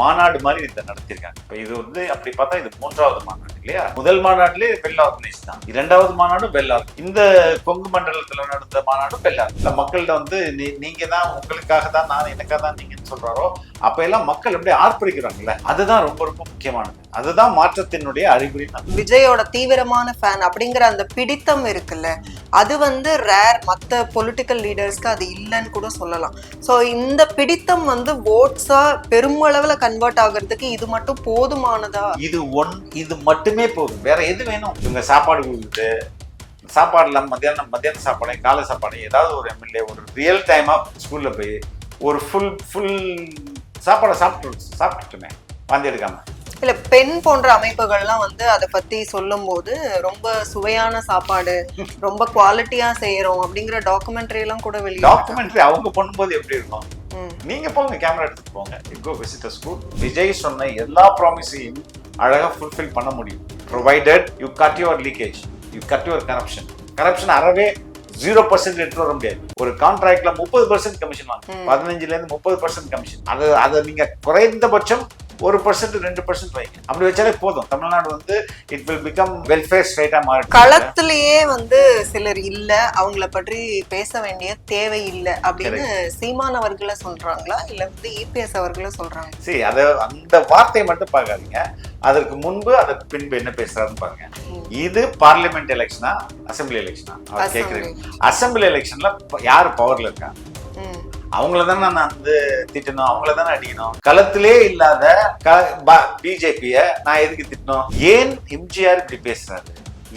மாநாடு மாதிரி இதை நடத்திருக்காங்க. இப்ப இது வந்து அப்படி பார்த்தா இது 3வது மாநாடு இல்லையா? முதல் மாநாட்டிலே வெல் ஆர்கனைஸ் தான், 2வது மாநாடும் வெல் ஆர்கனைஸ், இந்த கொங்கு மண்டலத்துல நடந்த மாநாடும் வெல் ஆர்கனைஸ். மக்கள்கிட்ட வந்து நீங்க தான் உங்களுக்காக தான் நான் எனக்காக தான் நீங்கன்னு சொல்றாரோ அப்ப எல்லாம் மக்கள் எப்படி ஆர்ப்பரிக்கிறாங்கல்ல, அதுதான் ரொம்ப ரொம்ப முக்கியமானது. அதுதான் மாற்றத்தினுடைய அறிகுறி. விஜயோட தீவிரமான ஃபேன் அப்படிங்கிற அந்த பிடித்தம் இருக்குல்ல, அது வந்து ரேர். மற்ற பொலிட்டிக்கல் லீடர்ஸ்க்கு அது இல்லைன்னு கூட சொல்லலாம். ஸோ இந்த பிடித்தம் வந்து ஓட்ஸா பெருமளவுல கன்வெர்ட் ஆகுறதுக்கு இது மட்டும் போதுமானதா? இது மட்டுமே போதும், வேற எது வேணும்? இவங்க சாப்பாடு கொடுக்குது, சாப்பாடுல மத்தியான சாப்பாடு, காலை சாப்பாடு, ஏதாவது ஒரு எம்எல்ஏ ஒரு ரியல் டைமா ஸ்கூல்ல போய் ஒரு ஃபுல் சாப்பாடை சாப்பிட்டுட்டுமே வாந்தி எடுக்காம. இல்ல, பெண் போன்ற அமைப்புகள்லாம் வந்து அதை பத்தி சொல்லும் போது ரொம்ப சுவையான சாப்பாடு, ரொம்ப குவாலிட்டியா செய்யறோம் அப்படிங்கிற டாக்குமெண்ட்ரி எல்லாம் கூட வெளியே. டாக்குமெண்ட்ரி அவங்க பண்ணும்போது எப்படி இருக்கும்? நீங்க போங்க, கேமரா எடுத்துட்டு போங்க, கோ விசிட் ஸ்கூல். விஜய் சொன்ன எல்லா ப்ராமிஸையும் அழகா ஃபுல்ஃபில் பண்ண முடியும், provided you cut your leakage, you cut your corruption அறவே 0% எடுத்து வர முடியாது. ஒரு கான்ட்ராக்ட்ல 30% கமிஷன் வாங்க, 15ல இருந்து 30% கமிஷன். அதை நீங்க குறைந்தபட்சம் 1% 2% வைங்க. அப்படி வச்சாலே போதும். தமிழ்நாடு வந்து இட் வில் பிகம் வெல்ஃபேர் ஸ்டேட்டா மாறும். களத்திலேயே வந்து சிலர் இல்ல, அவங்கள பற்றி பேச வேண்டிய தேவை இல்லை அப்படின்னு சீமான் அவர்களை சொல்றாங்களா இல்ல வந்து இபிஎஸ் அவர்களை சொல்றாங்க? சரி, அந்த வார்த்தையை மட்டும் பார்க்காதீங்க, அதற்கு முன்பு அதற்கு பின்பு என்ன பேசுறாருன்னு பாருங்க. இது பார்லிமெண்ட் எலெக்ஷனா அசம்பிளி எலெக்ஷனா கேக்குறீங்க? அசம்பிளி எலெக்ஷன்ல யாரு பவர்ல இருக்காங்க? அவங்களதானே நான் வந்து திட்டணும், அவங்களதானே அடிக்கணும். களத்திலே இல்லாத பிஜேபிய நான் எதுக்கு திட்டணும்? ஏன் எம்ஜிஆர் இப்படி பேசுறாரு?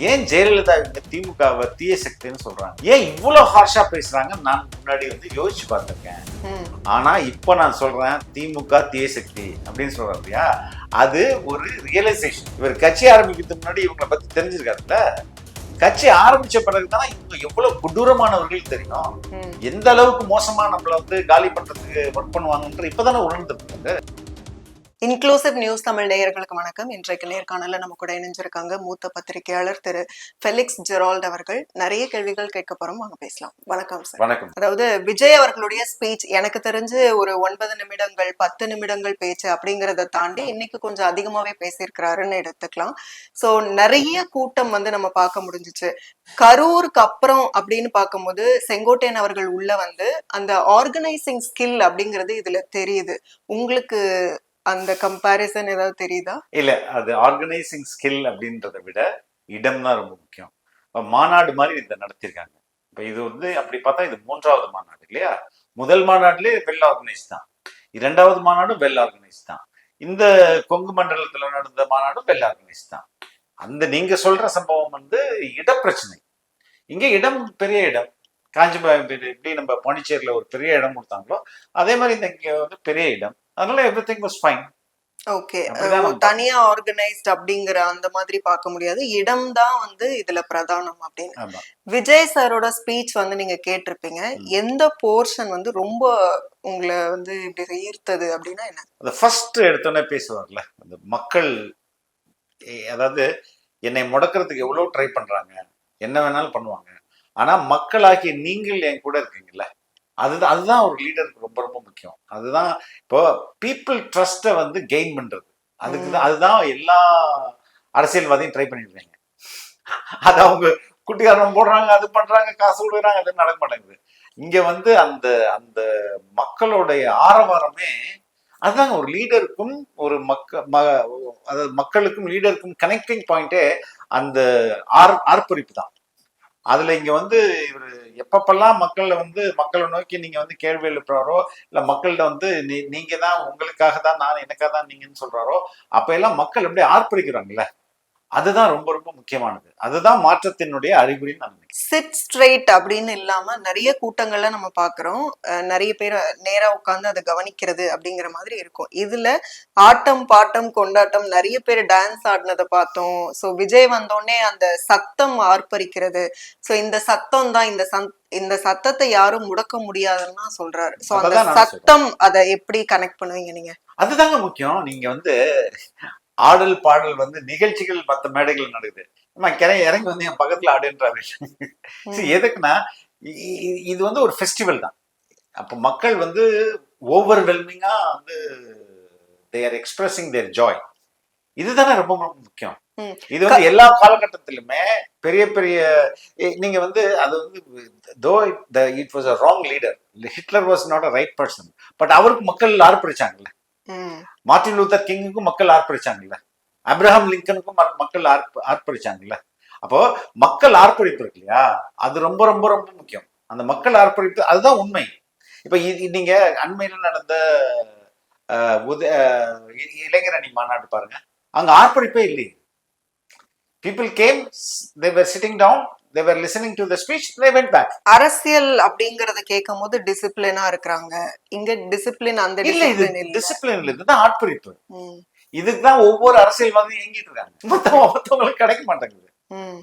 ஏன் ஜெயலலிதா இவங்க திமுகவை தீய சக்தின்னு சொல்றாங்க? ஏன் இவ்வளவு ஹார்ஷா பேசுறாங்க? நான் முன்னாடி வந்து யோசிச்சு பார்த்திருக்கேன். ஆனா இப்ப நான் சொல்றேன் திமுக தீய சக்தி அப்படின்னு சொல்றாருயா, அது ஒரு ரியலைசேஷன். இவர் கட்சி ஆரம்பிக்கிறதுக்கு முன்னாடி இவங்களை பத்தி தெரிஞ்சிருக்காருல்ல, கட்சி ஆரம்பிச்ச பிறகுதான் இவங்க எவ்வளவு கொடூரமானவர்கள் தெரியும், எந்த அளவுக்கு மோசமா நம்மள வந்து காலி பண்றதுக்கு ஒர்க் பண்ணுவாங்கன்ற இப்பதானே உணர்ந்துருக்காங்க. இன்க்ளூசிவ் நியூஸ் தமிழ் நேயர்களுக்கு வணக்கம். இன்றைக்கு நேர்காணல நம்ம கூட இணைஞ்சிருக்காங்க மூத்த பத்திரிகையாளர் திரு ஃபெலிக்ஸ் ஜெரால்ட் அவர்கள். நிறைய கேள்விகள் கேட்க போறோம், வாங்க பேசலாம். வணக்கம் சார். வணக்கம். அதாவது விஜய் அவர்களுடைய ஸ்பீச் எனக்கு தெரிஞ்சு ஒரு 9 நிமிடங்கள் 10 நிமிடங்கள் பேச்சு அப்படிங்கறத தாண்டி இன்னைக்கு கொஞ்சம் அதிகமாவே பேசியிருக்கிறாருன்னு எடுத்துக்கலாம். சோ நிறைய கூட்டம் வந்து நம்ம பார்க்க முடிஞ்சிச்சு. கரூருக்கு அப்புறம் அப்படின்னு பார்க்கும்போது செங்கோட்டையன் அவர்கள் உள்ள வந்து அந்த ஆர்கனைசிங் ஸ்கில் அப்படிங்கிறது இதுல தெரியுது. உங்களுக்கு அந்த கம்பேரிசன் ஏதாவது தெரியுதா? இல்ல, அது ஆர்கனைசிங் ஸ்கில் அப்படின்றத விட இடம் தான் ரொம்ப முக்கியம். மாநாடு மாதிரி இதை நடத்திருக்காங்க. இப்ப இது வந்து அப்படி பார்த்தா இது 3வது மாநாடு இல்லையா? முதல் மாநாட்டிலே வெல் ஆர்கனைஸ் தான், 2வது மாநாடும் வெல் ஆர்கனைஸ் தான், இந்த கொங்கு மண்டலத்துல நடந்த மாநாடும் வெல் ஆர்கனைஸ் தான். அந்த நீங்க சொல்ற சம்பவம் வந்து இடப்பிரச்சனை. இங்க இடம் பெரிய இடம், காஞ்சிபுரம் எப்படி நம்ம பாண்டிச்சேரியில ஒரு பெரிய இடம் கொடுத்தாங்களோ அதே மாதிரி இந்த இங்க வந்து பெரிய இடம், அதனால எவ்ரிதிங் வாஸ் ஃபைன். ஓகே, தனியா ஆர்கனைஸ்ட் அப்படிங்கிற அந்த மாதிரி பார்க்க முடியாது, இடம் தான் வந்து இதுல பிரதானம் அப்படின்னு. விஜய் சாரோட ஸ்பீச் வந்து நீங்க கேட்டிருப்பீங்க, எந்த போர்ஷன் வந்து ரொம்ப உங்களை வந்து இப்படி ஈர்த்தது அப்படின்னா என்ன? அந்த ஃபர்ஸ்ட் எடுத்தோன்னே பேசுவார்ல, அந்த மக்கள், அதாவது என்னை முடக்கிறதுக்கு எவ்வளவு ட்ரை பண்றாங்க, என்ன வேணாலும் பண்ணுவாங்க, ஆனா மக்களாகிய நீங்கள் என் கூட இருக்கீங்கல்ல, அதுதான் ஒரு லீடருக்கு ரொம்ப ரொம்ப முக்கியம். அதுதான் இப்போ பீப்புள் ட்ரஸ்ட்டை வந்து கெயின் பண்றது. அதுதான் எல்லா அரசியல்வாதியும் ட்ரை பண்ணிருக்காங்க. அது அவங்க குட்டிகாரம் போடுறாங்க, அது பண்றாங்க, காசு கொடுக்குறாங்க, அது நடக்க மாட்டேங்குது. இங்க வந்து அந்த அந்த மக்களுடைய ஆரவாரமே அதுதாங்க ஒரு லீடருக்கும் ஒரு அதாவது மக்களுக்கும் லீடருக்கும் கனெக்டிங் பாயிண்டே அந்த ஆர்ப்பரிப்பு தான். அதுல இங்க வந்து இவர் எப்பப்பெல்லாம் மக்களை நோக்கி நீங்க வந்து கேள்வி எழுப்புறாரோ, இல்ல மக்கள்கிட்ட வந்து நீங்க தான் உங்களுக்காக தான் நான் எனக்காக தான் நீங்கன்னு சொல்றாரோ அப்ப எல்லாம் மக்கள் எப்படி ஆர்ப்பரிக்கிறாங்கல்ல, அதுதான் ரொம்ப ரொம்ப முக்கியமானது. அதுதான் மாற்றத்தினுடைய அறிகுறின்னு நான் நினைக்கிறேன். சிட் ஸ்ட்ரெயிட் அப்படின்னு இல்லாம நிறைய கூட்டங்கள்ல நம்ம பாக்குறோம், நிறைய பேர் நேரா உட்கார்ந்து அதை கவனிக்கிறது அப்படிங்கிற மாதிரி இருக்கும். இதுல ஆட்டம் பாட்டம் கொண்டாட்டம், நிறைய பேர் டான்ஸ் ஆடினதை பார்த்தோம். சோ விஜய் வந்தோடனே அந்த சத்தம் ஆர்ப்பரிக்கிறது. சோ இந்த சத்தம் தான், இந்த சத்தத்தை யாரும் முடக்க முடியாதுன்னு சொல்றாரு. சோ அந்த சத்தம், அதை எப்படி கனெக்ட் பண்ணுவீங்க நீங்க? அதுதாங்க முக்கியம். நீங்க வந்து ஆடல் பாடல் வந்து நிகழ்ச்சிகள் மற்ற மேடைகள் நடக்குது, இறங்கி வந்து என் பக்கத்துல ஆடுன்றாரு. எதுக்குன்னா இது வந்து ஒரு ஃபெஸ்டிவல் தான். அப்ப மக்கள் வந்து ஓவர்வெல்மிங்கா வந்து they are expressing their joy. இதுதானே ரொம்ப ரொம்ப முக்கியம். ம். இது வந்து எல்லா காலகட்டத்திலுமே பெரிய பெரிய நீங்க வந்து அது வந்து though it was a wrong leader, Hitler was not a right person, but அவருக்கு மக்கள் ஆர்ப்பரிச்சாங்கல்ல. ம். மார்ட்டின் லூத்தர் கிங்குக்கும் மக்கள் ஆர்ப்பரிச்சாங்கல்ல. அப்ரஹாம் லிங்கனுக்கும் மக்கள் ஆர்ப்பரிச்சாங்கல்ல. அப்போ மக்கள் ஆர்ப்பரிப்பு இருக்கு இல்லையா, அது ரொம்ப ரொம்ப ரொம்ப முக்கியம். அந்த மக்கள் ஆர்ப்பரிப்பு அதுதான் உண்மை. இப்ப நீங்க அண்மையில நடந்த இளைஞரணி மாநாடு பாருங்க, அங்க ஆர்ப்பரிப்பே இல்லையே. People came, they were sitting down, they were listening to the speech, they went back. அரசியல் அப்படிங்கறத கேட்கும் போது டிசிப்ளினா இருக்கிறாங்க. இங்க டிசிப்ளின் அந்த இல்ல, இது டிசிப்ளின் இல்ல. டிசிப்ளின் இல்ல, இதுதான் ஆட்பரிப்பு. ம். இதுக்குதான் ஒவ்வொரு அரசியல்வாதியும் இயங்கிட்டு இருக்காங்க. மத்தவங்களுக்கு கிடைக்க மாட்டேங்குது. ம்.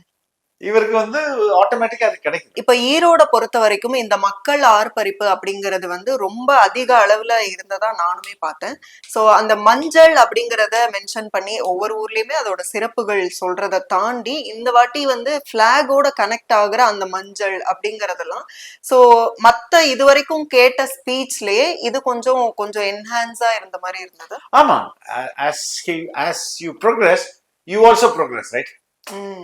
இவருக்கு வந்து ஆட்டோமேட்டிக்கா அது கிடைக்கும். இப்ப ஈரோட பொறுத்த வரைக்கும் இந்த மக்கள் ஆர்ப்பரிப்பு அப்படிங்கிறது வந்து ரொம்ப அதிக அளவுல இருந்ததா நானுமே பார்த்தேன். சோ அந்த மஞ்சள் அப்படிங்கறத மென்ஷன் பண்ணி ஒவ்வொரு ஊர்லயுமே அதோட சிறப்புகள் சொல்றதை தாண்டி இந்த வாட்டி வந்து பிளாகோட கனெக்ட் ஆகுற அந்த மஞ்சள் அப்படிங்கறதெல்லாம் சோ மத்த இதுவரைக்கும் கேட்ட ஸ்பீச்லயே இது கொஞ்சம் கொஞ்சம் என்ஹான்ஸா இருந்த மாதிரி இருந்தது. ஆமா, as you progress, you also progress, right? ம்.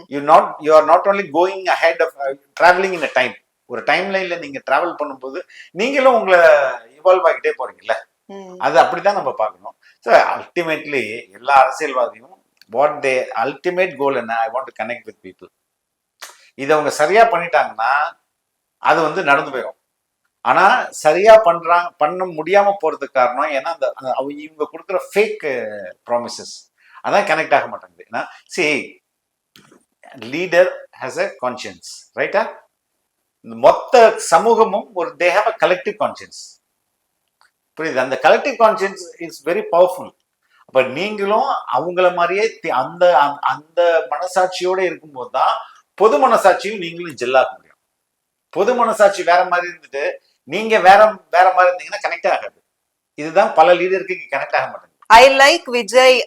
you are not only going ahead of traveling in a time. ஒரு டைம் லைன்ல நீங்க டிராவல் பண்ணும்போது நீங்களும் உங்களை இவால்வ் ஆகிட்டே போறீங்கல்ல. ம். அது அப்படிதான் நம்ம பார்க்கணும். ஸோ அல்டிமேட்லி எல்லா அரசியல்வாதியும் வாட் தே அல்டிமேட் கோல் என்ன, I want to connect with people. இதை அவங்க சரியா பண்ணிட்டாங்கன்னா அது வந்து நடந்து போயிடும். ஆனா சரியா பண்ண முடியாம போறதுக்கு காரணம் ஏன்னா இவங்க கொடுக்குற ஃபேக் ப்ராமிசஸ் அதான் கனெக்ட் ஆக மாட்டேங்குது. ஏன்னா லீடர் ஹேஸ் அ கான்சியன்ஸ், ரைட்டா? மொத்த சமூகமும் they have a collective conscious. புரியுது? அந்த collective conscious is very powerful. அப்ப நீங்களும் அவங்கள மாதிரியே அந்த அந்த மனசாட்சியோட இருக்கும்போது தான் பொது மனசாட்சியும் நீங்களும் ஜெல்லாக முடியும். பொது மனசாட்சி வேற மாதிரி இருந்துட்டு நீங்க வேற மாதிரி இருந்தீங்கன்னா கனெக்ட் ஆகாது. இதுதான் பல லீடருக்கு கனெக்ட் ஆக மாட்டேங்குது. ஐ லைக் விஜய்,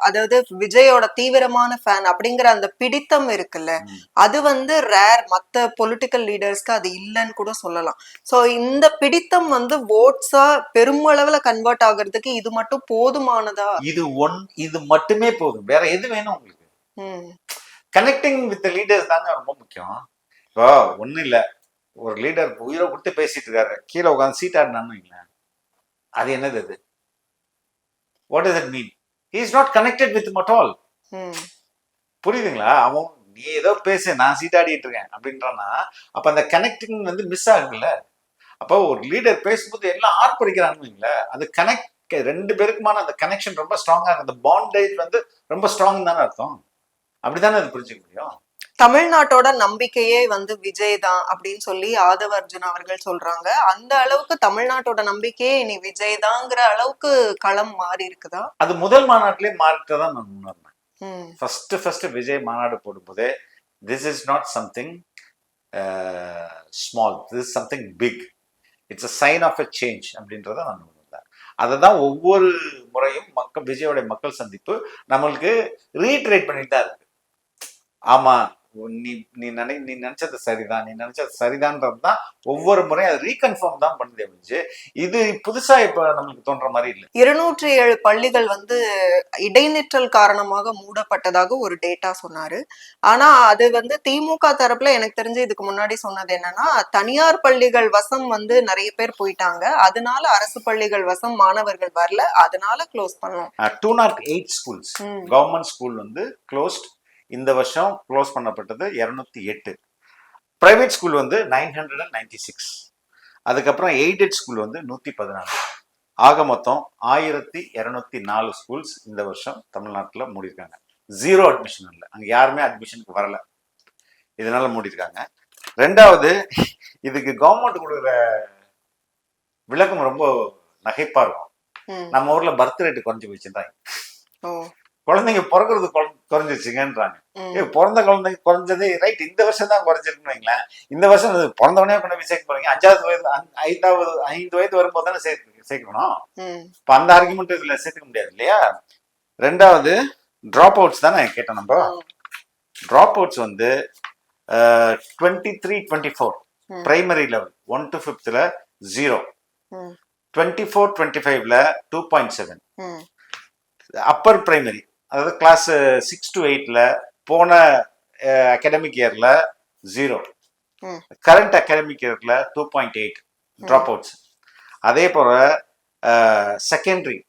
அதாவது விஜயோட தீவிரமான ஃபேன் அப்படிங்கிற அந்த பிடித்தம் இருக்குல்ல, அது வந்து ரேர். மத்த பொலிட்டிக்கல் லீடர்ஸ்க்கு அது இல்லைன்னு கூட சொல்லலாம். சோ இந்த பிடித்தம் வந்து ஓட்ஸா பெருமளவுல கன்வெர்ட் ஆகுறதுக்கு இது மட்டும் போதுமானதா? இது மட்டுமே போதும். வேற எது வேணும் உங்களுக்கு? கனெக்டிங் வித் லீடர்ஸ் தாங்க ரொம்ப முக்கியம். இப்போ ஒன்னும் இல்ல, ஒரு லீடர் உயிரை கொடுத்து பேசிட்டு இருக்காரு, கீழே உட்காந்து சீட் ஆடினான்னு அது என்னது? அது what does it mean? He is not connected with him at all. புரியுதுங்களா? அவன் நீ ஏதோ பேசு, நான் சீட்டாடிட்டு இருக்கேன் அப்படின்றான்னா அப்ப அந்த கனெக்டிங் வந்து மிஸ் ஆகுதுல்ல. அப்போ ஒரு லீடர் பேசும்போது எல்லாம் ஆர்ப்பரிக்கிறாங்க. அது கனெக்ட், ரெண்டு பேருக்குமான அந்த கனெக்ஷன் ரொம்ப ஸ்ட்ராங்கா இருக்கு. அந்த பாண்டேஜ் வந்து ரொம்ப ஸ்ட்ராங் தானே அர்த்தம். அப்படித்தானே அது புரிஞ்சுக்க முடியும். தமிழ்நாட்டோட நம்பிக்கையே வந்து விஜய் தான் அப்படின்னு சொல்லி ஆதவ அர்ஜுன் அவர்கள் சொல்றாங்க. அந்த அளவுக்கு தமிழ்நாட்டோட நம்பிக்கையே இனி விஜய் தாங்கிற அளவுக்கு களம் மாறி இருக்குதா? அது முதல் மாநாட்டிலே மாறிட்டதான் நான் உணர்ந்தேன். ஃபர்ஸ்ட் விஜய் மாநாடு போடும்போதே this is not something small, this is something big, it's a sign of a change அப்படின்றத நான் உணர்ந்தேன். அதை தான் ஒவ்வொரு முறையும் விஜயோட மக்கள் சந்திப்பு நம்மளுக்கு ரீட்ரேட் பண்ணிட்டு தான் இருக்கு. ஆமா, நீ நினைச்சது சரிதான், நீ நினைச்சது சரிதான்றதுதான் ஒவ்வொரு முறையும் அது ரீகன்ஃபார்ம் தான் பண்ணுது. அப்படிச்சு இது புதுசா இப்ப நமக்கு தோன்ற மாதிரி இல்லை. 207 பள்ளிகள் வந்து இடைநிற்றல் காரணமாக மூடப்பட்டதாக ஒரு டேட்டா சொன்னாரு. ஆனா அது வந்து திமுக தரப்புல எனக்கு தெரிஞ்சு இதுக்கு முன்னாடி சொன்னது என்னன்னா, தனியார் பள்ளிகள் வசம் வந்து நிறைய பேர் போயிட்டாங்க, அதனால அரசு பள்ளிகள் வசம் மாணவர்கள் வரல, அதனால க்ளோஸ் பண்ணோம். 208 ஸ்கூல்ஸ் கவர்மெண்ட் ஸ்கூல் வந்து க்ளோஸ்ட். இந்த வருஷம் க்ளோஸ் பண்ணப்பட்டது 208. பிரைவேட் ஸ்கூல் வந்து 996. அதுக்கப்புறம் எய்டட் ஸ்கூல் வந்து 114. ஆக மொத்தம் 1204 ஸ்கூல்ஸ் இந்த வருஷம் தமிழ்நாட்டில் மூடிருக்காங்க. 0 அட்மிஷன் இல்லை, அங்கே யாருமே அட்மிஷனுக்கு வரல, இதனால மூடிருக்காங்க. ரெண்டாவது, இதுக்கு கவர்மெண்ட் கொடுக்குற விளக்கம் ரொம்ப நகைப்பா இருக்கும். நம்ம ஊர்ல பர்த் ரேட்டு குறைஞ்சு போச்சுன்றாங்க. குழந்தைங்க பிறகுறது குறைஞ்சிருச்சுங்கன்றாங்க. பிறந்த குழந்தைங்க குறைஞ்சது ரைட், இந்த வருஷம் தான் குறைஞ்சிருக்குன்னு வைங்களேன். இந்த வருஷம் பிறந்தவனே கொண்டு சேர்க்க போறீங்க. 5 வயது வரும்போது தானே சேர்க்கணும். இப்ப அந்த ஆர்குமெண்ட் இதுல சேர்த்துக்க முடியாது இல்லையா? ரெண்டாவது, டிராப் அவுட்ஸ் தானே கேட்டோம். நம்ம டிராப் அவுட்ஸ் வந்து 23-24 primary level 1 to 5th 0, 24-25 2.7, Appar primary, அதாவது கிளாஸ் 6 to 8ல போன அகாடமிக் இயர்ல 0, ம். கரண்ட் அகாடமிக் இயர்ல 2.8 ட்ராப் அவுட்ஸ். அதே போல செகண்டரி,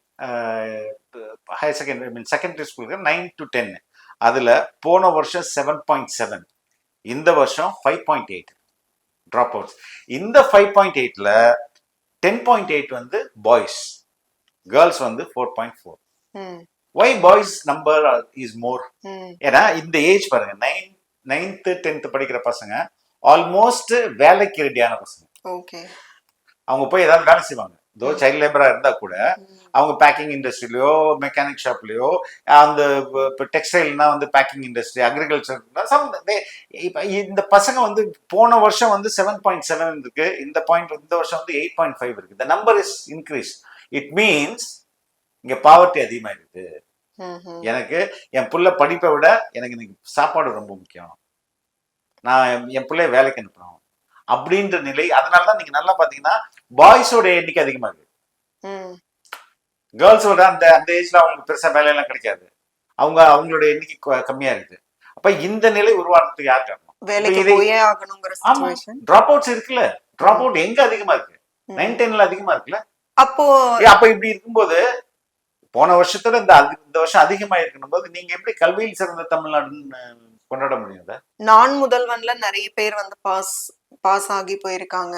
ஹையர் செகண்டரி மீன் செகண்டரி ஸ்கூலுக்கு 9 to 10, அதுல போன வருஷம் 7.7, இந்த வருஷம் 5.8 ட்ராப் அவுட்ஸ். இந்த 5.8ல 10.8 வந்து பாய்ஸ், கேர்ள்ஸ் வந்து 4.4. ம். Why boys number is more? ம். ஏன்னா இந்த ஏஜ் பாருங்க, 9th 10th படிக்கிற பசங்க ஆல்மோஸ்ட் வேலைக்கு ரெடியான பசங்க. ஓகே. அவங்க போய் ஏதாவது வேலை செய்வாங்க. தோ சைல்ட் லேபரா இருந்தா கூட ம். அவங்க பேக்கிங் இண்டஸ்ட்ரியிலயோ மெக்கானிக் ஷாப்லயோ, அந்த டெக்ஸ்டைல்னா வந்து பேக்கிங் இண்டஸ்ட்ரி, அக்ரிகல்ச்சர், இப்ப இந்த பசங்க வந்து போன வருஷம் வந்து 7.7 இருக்கு, இந்த வருஷம் வந்து 8.5 இருக்கு. The number is increase. It means இங்க பாவர்ட்டி அதிகமா இருக்கு. ம்ஹும். எனக்கு என் புள்ள படிப்பை விட எனக்கு இன்னைக்கு சாப்பாடு ரொம்ப முக்கியம், நான் என் பிள்ளைய வேலைக்கு அனுப்பணும் அப்படின்ற நிலை. அதனாலதான் நீங்க நல்லா பாத்தீங்கன்னா பாய்ஸோட எண்ணிக்கை அதிகமா இருக்கு. ம். கேர்ள்ஸோட அந்த அந்த ஏஜ்ல அவங்களுக்கு பெருசா வேலையெல்லாம் கிடைக்காது, அவங்களோட எண்ணிக்கை கம்மியா இருக்கு. அப்ப இந்த நிலை உருவாக்குறதுக்கு யார் காரணம்? வேலைக்கு இதை போயே ஆகணுங்கிற ஆமா, சிச்சுவேஷன். டிராப் அவுட்ஸ் இருக்குல்ல, டிராப் அவுட் எங்க அதிகமா இருக்கு? 9, 10ல அதிகமா இருக்குல்ல. அப்போ அப்ப இப்படி இருக்கும்போது போன வருஷத்தோட இந்த வருஷம் அதிகமா இருக்கணும் போது நீங்க எப்படி கல்வியில் சிறந்த தமிழ்நாடுன்னு கொண்டாட முடியும்? நான் முதல்வன்ல நிறைய பேர் வந்து பாஸ் ஆகி போயிருக்காங்க.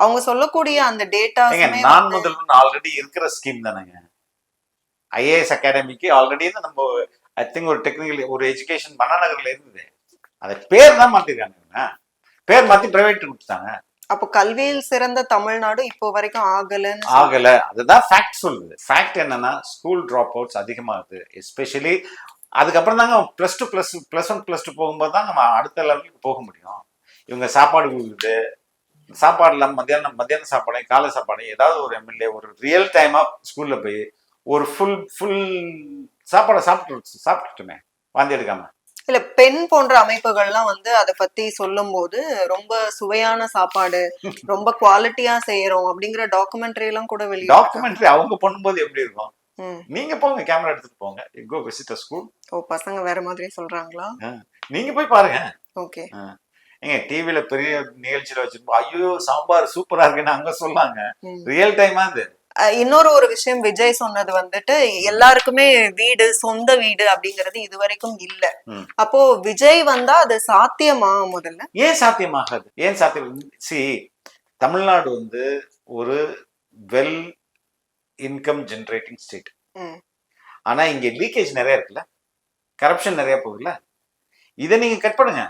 அவங்க சொல்லக்கூடிய அந்த டேட்டாஸுமே நான் முதல்வன் ஆல்ரெடி இருக்கிற ஸ்கீம் தானேங்க. ஐஏஎஸ் அகாடமிக்கு ஆல்ரெடி நம்ம ஐ திங்க் ஒரு டெக்னிக்கல் ஒரு எஜுகேஷன் மன்னாநகர்ல இருந்தது, அதை பேர் தான் மாத்திருக்காங்க, பேர் மாத்தி பிரைவேட் கொடுத்தாங்க. அப்போ கல்வியில் சிறந்த தமிழ்நாடு இப்போ வரைக்கும் ஆகல. அதுதான் ஃபேக்ட் சொல்லுது. ஃபேக்ட் என்னன்னா ஸ்கூல் டிராப் அவுட்ஸ் அதிகமாகுது, எஸ்பெஷலி அதுக்கப்புறம் தாங்க +2 +1 +2 போகும்போது தான் நம்ம அடுத்த லெவலுக்கு போக முடியும். இவங்க சாப்பாடு கொடுக்குது, சாப்பாடுல மத்தியான சாப்பாடு, காலை சாப்பாடு, ஏதாவது ஒரு எம்எல்ஏ ஒரு ரியல் டைமா ஸ்கூல்ல போய் ஒரு ஃபுல் சாப்பாடை சாப்பிட்டுட்டுமே வாந்தி எடுக்காம. இல்ல, பெண் போன்ற அமைப்புகள்லாம் வந்து அதை பத்தி சொல்லும் போது ரொம்ப சுவையான சாப்பாடு, ரொம்ப குவாலிட்டியா செய்யறோம் அப்படிங்கிற டாக்குமெண்ட்ரி எல்லாம் கூட டாக்குமெண்ட்ரி அவங்க பண்ணும்போது எப்படி இருக்கும்? நீங்க போங்க, கேமரா எடுத்துட்டு போங்க, கோ விசிட் ஸ்கூல். ஓ, பசங்க வேற மாதிரி சொல்றாங்களா? நீங்க போய் பாருங்க. ஓகே. ஏங்க டிவில பெரிய நிகழ்ச்சியில வச்சிருப்போம், ஐயோ சாம்பார் சூப்பரா இருக்குன்னு அங்க சொல்லாங்க, ரியல் டைமா அது. இன்னொரு ஒரு விஷயம் விஜய் சொன்னது வந்துட்டு எல்லாருக்குமே வீடு, சொந்த வீடு அப்படிங்கிறது இது வரைக்கும் இல்ல. அப்போ விஜய் வந்தா அது சாத்தியமா? முதல்ல ஏன் சாத்தியமாகாது? ஏன் சாத்தியம்? தமிழ்நாடு வந்து ஒரு வெல் இன்கம் ஜெனரேட்டிங் ஸ்டேட். ஆனா இங்க லீக்கேஜ் நிறைய இருக்குல்ல, கரப்ஷன் நிறைய போகுதுல்ல. இதை நீங்க கட் பண்ணுங்க.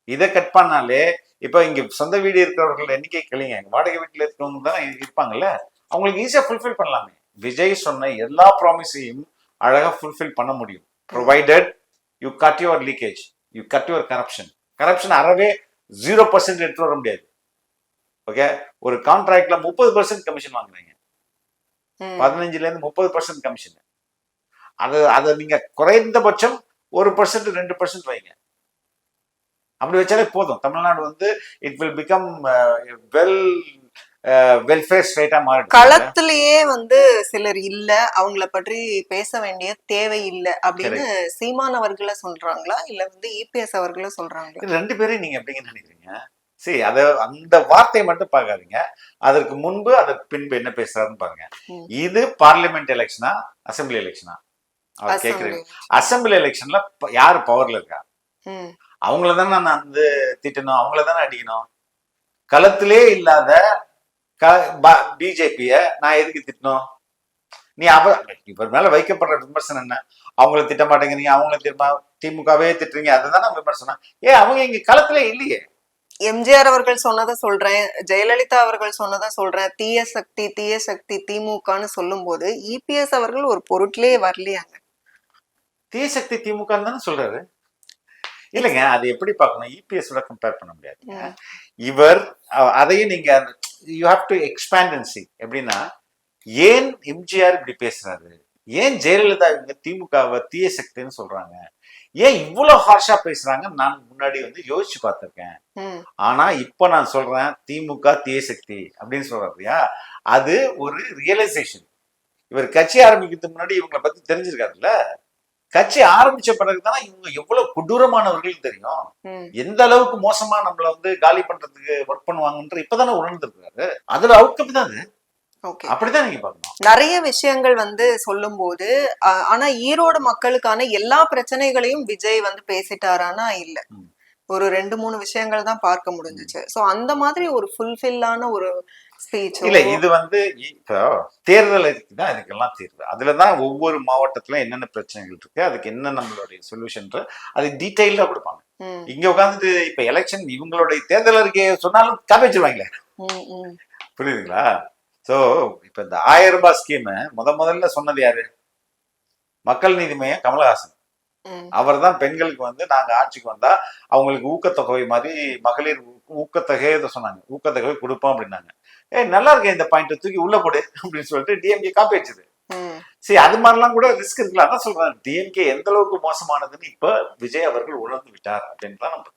இதை கட் பண்ணாலே இப்ப இங்க சொந்த வீடு இருக்கிறவர்கள் எண்ணிக்கை கழிங்க, வாடகை வீட்டுல இருக்கிறவங்க தான் இருப்பாங்கல்ல, அவங்களுக்கு ஈஸியா ஃபுல்ஃபில் பண்ணலாமே. விஜய் சொன்ன எல்லா ப்ராமிஸையும் அழகா ஃபுல்ஃபில் பண்ண முடியும், provided you cut your leakage, you cut your corruption அறவே 0% எடுத்து வர முடியாது. ஓகே, ஒரு கான்ட்ராக்ட்ல 30% கமிஷன் வாங்குறீங்க, 15ல இருந்து 30% கமிஷன். அதை நீங்க குறைந்தபட்சம் 1% 2% வைங்க. அப்படி வச்சாலே போதும். தமிழ்நாடு வந்து இட் வில் பிகம் வெல்ஃபேர் ஸ்டேட்டா மாறும். களத்திலேயே வந்து சிலர் இல்ல, அவங்கள பற்றி பேச வேண்டிய தேவை இல்லை அப்படின்னு சீமான் அவர்களை சொல்றாங்களா, இல்ல வந்து இபிஎஸ் அவர்களை சொல்றாங்களா? ரெண்டு பேரையும் நீங்க எப்படிங்க நினைக்கிறீங்க? சரி, அத அந்த வார்த்தையை மட்டும் பார்க்காதீங்க, அதற்கு முன்பு அதற்கு பின்பு என்ன பேசுறாருன்னு பாருங்க. இது பார்லிமெண்ட் எலெக்ஷனா அசம்பிளி எலெக்ஷனா? அவர் கேட்கிறேன். அசம்பிளி எலெக்ஷன்ல யாரு பவர்ல இருக்கா? அவங்களதானே நான் வந்து திட்டணும், அவங்களதானே அடிக்கணும். களத்திலே இல்லாத பிஜேபிய நான் எதுக்கு திட்டணும்? நீ இவர் மேல வைக்கப்படுற விமர்சனம் என்ன? அவங்கள திட்ட மாட்டேங்கிறீங்க, அவங்கள திமுகவே திட்டுறீங்க, அதுதானே விமர்சனம். அவங்க இங்க களத்திலே இல்லையே. எம்ஜிஆர் அவர்கள் சொன்னதை சொல்றேன், ஜெயலலிதா அவர்கள் சொன்னதை சொல்றேன், தீய சக்தி திமுகன்னு சொல்லும் போது இபிஎஸ் அவர்கள் ஒரு பொருட்களே வரலையாங்க. தீய சக்தி திமுக தானே சொல்றாரு. இல்லைங்க, அது எப்படி பார்க்கணும், இபிஎஸ் கம்பேர் பண்ண முடியாதுங்க. இவர் அதையும் நீங்க you have to expand and see. எப்படின்னா, ஏன் எம்ஜிஆர் இப்படி பேசுறாரு, ஏன் ஜெயலலிதா இவங்க திமுகவை தீய சக்தின்னு சொல்றாங்க, ஏன் இவ்வளவு ஹார்ஷா பேசுறாங்க, நான் முன்னாடி வந்து யோசிச்சு பார்த்திருக்கேன். ஆனா இப்ப நான் சொல்றேன் திமுக தீய சக்தி அப்படின்னு சொல்றாருயா, அது ஒரு ரியலைசேஷன். இவர் கட்சி ஆரம்பிக்கிறதுக்கு முன்னாடி இவங்களை பத்தி தெரிஞ்சிருக்காருல்ல. கட்சி ஆரம்பிச்ச பிறகுதான் இவங்க எவ்வளவு கொடூரமானவர்கள் தெரியும். ம். எந்த அளவுக்கு மோசமா நம்மள வந்து காலி பண்றதுக்கு ஒர்க் பண்ணுவாங்கன்ற இப்பதானே உணர்ந்திருக்காரு. அதோட அவுட்கம் தான் அது. ஓகே. அப்படிதான் நீங்க பார்க்கணும். நிறைய விஷயங்கள் வந்து சொல்லும்போது ஆனா ஈரோடு மக்களுக்கான எல்லா பிரச்சனைகளையும் விஜய் வந்து பேசிட்டாரானா இல்ல. ம். ஒரு 2-3 விஷயங்கள் தான் பார்க்க முடிஞ்சுச்சு. சோ அந்த மாதிரி ஒரு ஃபுல்ஃபில்லான ஒரு ஸ்பீச். இல்ல இது வந்து இப்போ தேர்தல் தான் இதுக்கெல்லாம் தீர்வு. அதுலதான் ஒவ்வொரு மாவட்டத்துல என்னென்ன பிரச்சனைகள் இருக்கு, அதுக்கு என்ன நம்மளுடைய சொல்யூஷன் அது டீட்டெயிலா கொடுப்பாங்க. இங்க உட்காந்துட்டு இப்ப எலெக்ஷன் இவங்களுடைய தேர்தல் அறிக்கையை சொன்னாலும் காப்பேச்சிருவாங்களே. புரியுதுங்களா? சோ இப்ப இந்த 1000 ரூபாய் ஸ்கீம் முதல்ல சொன்னது யாரு? மக்கள் நீதி மையம் கமலஹாசன். அவர் தான் பெண்களுக்கு வந்து நாங்க ஆட்சிக்கு வந்தா அவங்களுக்கு ஊக்கத்தொகை மாதிரி மகளிர் ஊக்கத்தொகை சொன்னாங்க. ஊக்கத்தொகை கொடுப்போம் அப்படின்னாங்க. நல்லா இருக்கேன், இந்த பாயிண்ட் தூக்கி உள்ள போடு அப்படின்னு சொல்லிட்டு டிஎம்கே காப்பி வச்சது. சரி, அது மாதிரிலாம் கூட ரிஸ்க் இருக்குல்ல. அதான் சொல்றேன், டிஎம்கே எந்த அளவுக்கு மோசமானதுன்னு இப்ப விஜய் அவர்கள் உணர்ந்து விட்டார் அப்படின்னு தான் நம்ம